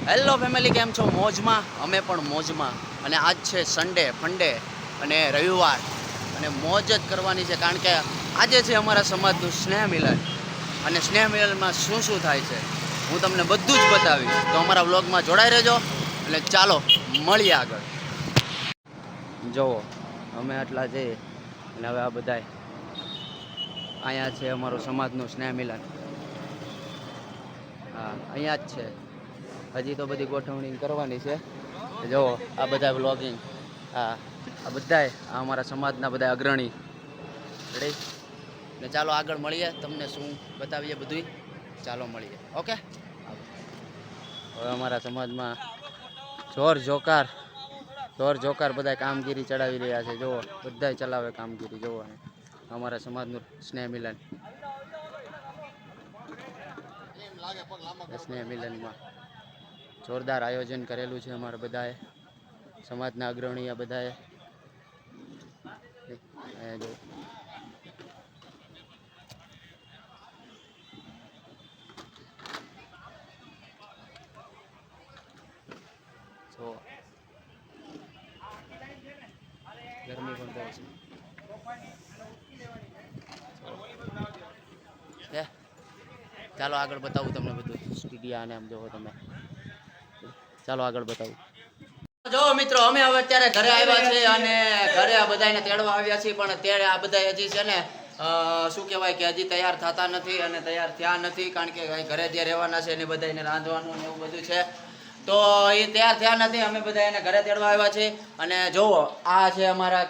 Hello family, કેમ છો? મોજમાં? અમે પણ મોજમાં. અને આજ છે સન્ડે ફંડે અને રવિવાર, અને મોજ જ કરવાની છે, કારણ કે આજે છે અમારા સમાજનું સ્નેહ મિલન. અને સ્નેહ મિલનમાં શું શું થાય છે હું તમને બધું જ બતાવીશ. તો અમારા વ્લોગમાં જોડાઈ રહેજો. એટલે ચાલો મળીએ આગળ. જુઓ, અમે આટલા જઈએ અને હવે આ બધા અહીંયા છે અમારું સમાજનું સ્નેહ મિલન. હા, અહીંયા જ છે. હજી તો બધી ગોઠવણી કરવાની છે. જુઓ, આ બધા વ્લોગિંગ, હા, આ બધાય અમારા સમાજના બધા અગ્રણી. રેડી ને ચાલો આગળ મળીએ, તમને શું બતાવીએ બધું. ચાલો મળીએ. ઓકે. હવે અમારા સમાજમાં જોર જોકાર બધા કામગીરી ચડાવી રહ્યા છે. જુઓ, બધા ચલાવે કામગીરી. જુઓ, અમારા સમાજનું સ્નેહ મિલન. સ્નેહ મિલનમાં જોરદાર આયોજન કરેલું છે અમારા બધાએ, સમાજના અગ્રણીઓ બધાએ. જો ગરમી પણ બહુ છે. ચાલો આગળ બતાવું તમને બધું સ્ટુડિયો. અને આમ જોવો તમે, ચાલો આગળ બતાવું. જો મિત્રો, અમે હવે અત્યારે ઘરે આવ્યા છે અને ઘરે આ બધાને તેડવા આવ્યા છીએ. પણ અત્યારે આ બધા હજી છે ને શું કહેવાય કે હજી તૈયાર થતા નથી અને તૈયાર થયા નથી, કારણ કે ઘરે જે રહેવાના છે એને બધાને રાંધવાનું ને એવું બધું છે. તો એ તૈયાર થયા નથી. અમે બધા એને ઘરે તેડવા આવ્યા છીએ. અને જુઓ, આ છે અમારા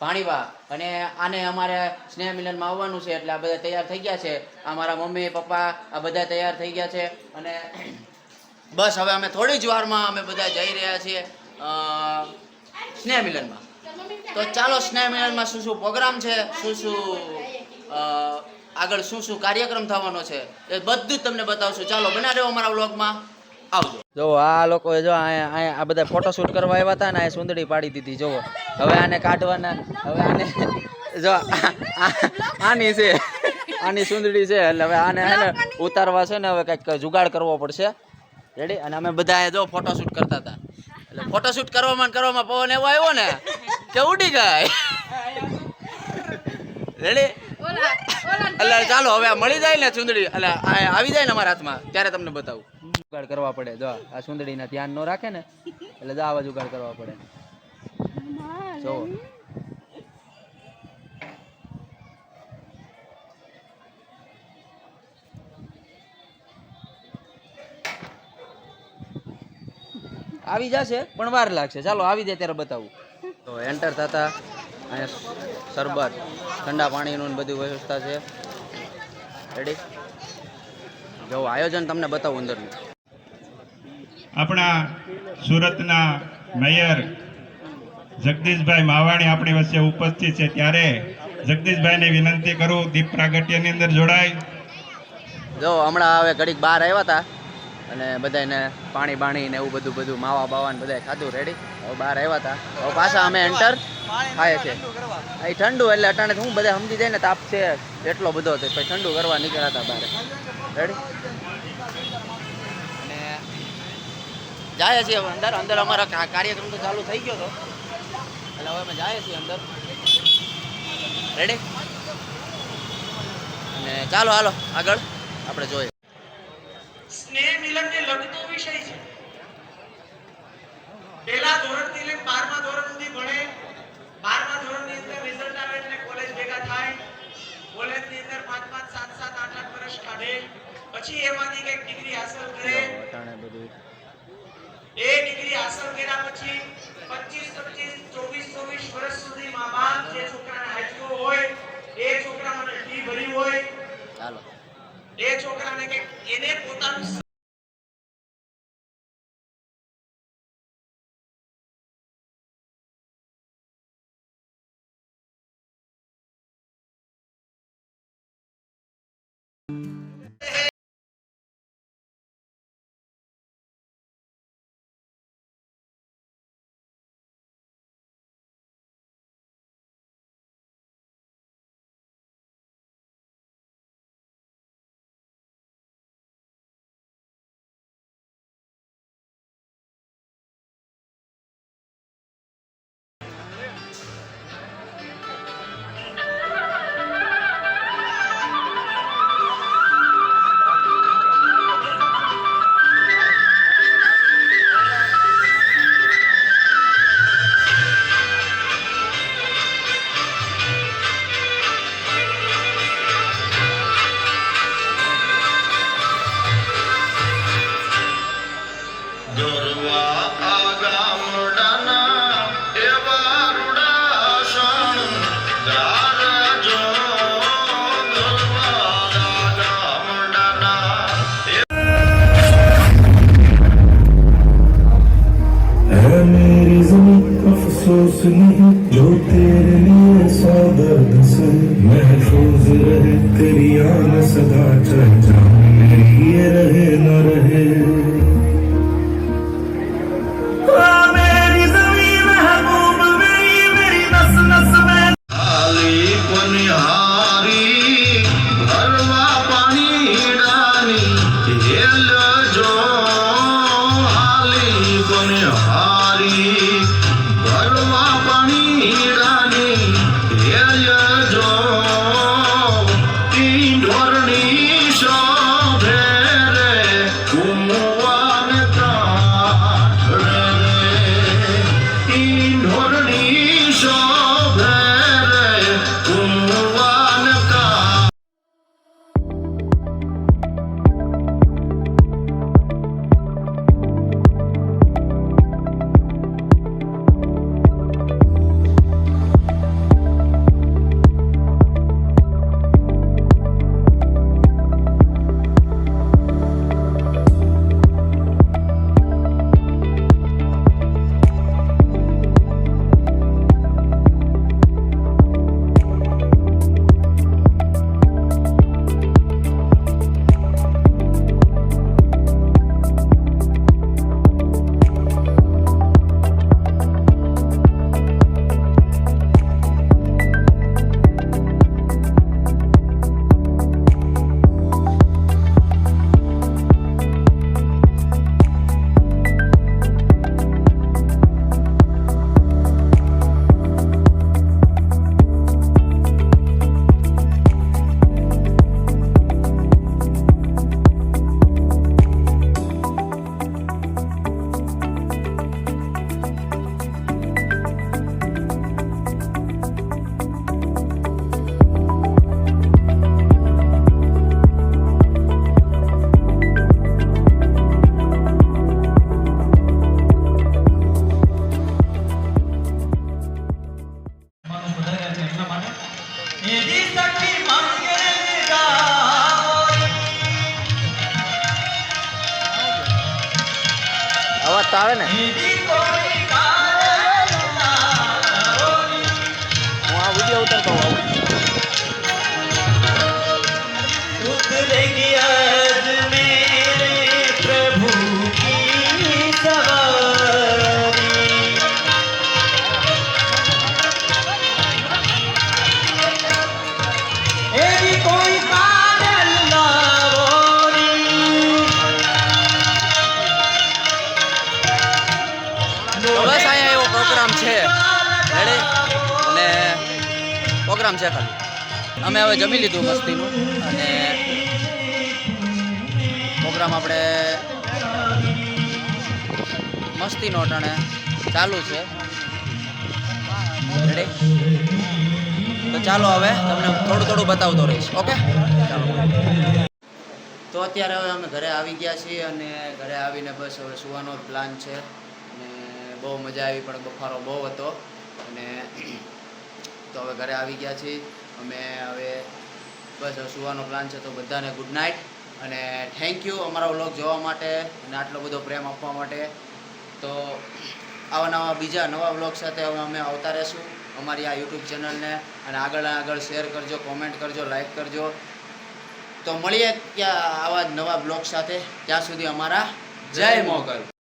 ભાણીબા, અને આને અમારે સ્નેહ મિલનમાં આવવાનું છે. એટલે આ બધા તૈયાર થઈ ગયા છે. અમારા મમ્મી પપ્પા આ બધા તૈયાર થઈ ગયા છે. અને બસ હવે અમે થોડી જ વારમાં અમે બધા જઈ રહ્યા છીએ સ્નેહ મિલનમાં. તો ચાલો, સ્નેહ મિલનમાં શું શું પ્રોગ્રામ છે, શું શું આગળ શું શું કાર્યક્રમ થવાનો છે, એ બધું જ તમને બતાવશું. ચાલો બના રહ્યો અમારા વ્લોગમાં. આવજો. જો આ લોકો જો આ બધા ફોટોશૂટ કરવા આવ્યા હતા ને, આ સુંદરી પાડી દીધી. જુઓ, હવે આને કાઢવાના. હવે આને જો આની છે, આની સુંદરી છે. એટલે હવે આને હે ને ઉતારવા છે ને હવે કંઈક જુગાડ કરવો પડશે. રેડી. અને અમે બધા જો ફોટોશૂટ કરતા હતા. એટલે ફોટોશૂટ કરવામાં પવન એવો આવ્યો ને કે ઉડી ગઈ. રેડી. એટલે ચાલો હવે મળી જાય ને સુંદરી, એટલે આવી જાય ને અમારા હાથમાં, ત્યારે તમને બતાવું. જુગાડ કરવા પડે. જો આ સુંદરીના ધ્યાન ન રાખે ને, એટલે જો આવા જુગાડ કરવા પડે. જો આવી જશે પણ વાર લાગશે. ચાલો આવી જાય ત્યારે બતાવું. તો એન્ટર થતા અહીંયા શરબત, ઠંડા પાણીનું બધું વ્યવસ્થા છે. રેડી. જો આયોજન તમને બતાવું અંદરનું. આપણા સુરતના મેયર જગદીશભાઈ માવાણી આપણી વચ્ચે ઉપસ્થિત છે, ત્યારે જગદીશભાઈને વિનંતી કરું દીપ પ્રાગટ્યની અંદર જોડાય. જો હમણાં હવે ઘડીક બહાર આવ્યા હતા અને બધાને પાણી બાણી ને એવું બધું માવા બાવા ને બધા ખાધું. રેડી. હવે બહાર આવ્યા હતા, હવે પાછા અમે એન્ટર થાય છે. એ ઠંડુ એટલે અટાણે હું બધા સમજી જાય ને, તાપ છે એટલો બધો હતો, પછી ઠંડુ કરવા નીકળ્યા હતા બહાર. રેડી. અને જાય છીએ અંદર. અંદર અમારા કાર્યક્રમ તો ચાલુ થઈ ગયો હતો, એટલે હવે અમે જાય છીએ અંદર. રેડી. અને ચાલો હાલો આગળ આપણે જોઈએ. સ્નેહ મિલનને લગતો વિષય છે. પહેલા ધોરણથી લઈને 12મા ધોરણ સુધી ભણે. 12મા ધોરણની અંદર રિઝલ્ટ આવે એટલે કોલેજ ભેગા થાય. કોલેજની અંદર 5 5 7 7 8 8 વર્ષ કાઢે. પછી એમાંથી કઈક ડિગ્રી હાંસલ કરે. એ ડિગ્રી હાંસલ કર્યા પછી 25 25 24 24 વર્ષ સુધી મા-બાપ જે છોકરાને હાચવ્યો હોય, એ છોકરા માટે ફી ભરી હોય, ચાલો એ છોકરાને કઈક એને પોતાનું बस नहीं जो तेरे लिए सौ दर्द से महफूज रहे तेरी आन सदा चाहे जान मेरी ये रहे न रहे मेरी ज़मीन महबूब मेरी नस नस में हाली पनिहारी भरवा पानी डानी हेल जो हाली पनिहारी भरवा पानी डानी हेल જો ઢોરની શોભે રે કુંવાન કાઢે રે ઢોરની શોભે રે કુંવાન કાઢે એવી સખી માંગે ગાઓ અવાજ તો આવે ને એવી કોઈ ગાય ના હું આ વિડીયો ઉતારતો હોઉં उतरेगी आज मेरे प्रभु की सवारी एवी कोई काजल लावोरी તો બસ અહીંયા એવો પ્રોગ્રામ છે રેડી અને પ્રોગ્રામ છે ખાલી અમે હવે જમી લીધું મસ્તીનું અને પ્રોગ્રામ આપણે મસ્તીનો અટાણે ચાલુ છે રેડી તો ચાલો હવે તમને થોડું બતાવતો રહીશ ઓકે ચાલો તો અત્યારે હવે અમે ઘરે આવી ગયા છીએ અને ઘરે આવીને બસ હવે સુવાનો પ્લાન છે અને બહુ મજા આવી પણ બફારો બહુ હતો અને તો હવે ઘરે આવી ગયા છીએ અમે હવે બસ હવે સુવાનો પ્લાન છે તો બધાને ગુડ નાઇટ અને થેન્ક યુ અમારા વ્લોગ જોવા માટે અને આટલો બધો પ્રેમ આપવા માટે તો આવા બીજા નવા વ્લોગ સાથે હવે અમે આવતા રહેશું અમારી આ યુટ્યુબ ચેનલને અને આગળ શેર કરજો કોમેન્ટ કરજો લાઈક કરજો તો મળીએ ત્યાં આવા જ નવા બ્લોગ સાથે ત્યાં સુધી અમારા જય મોગલ.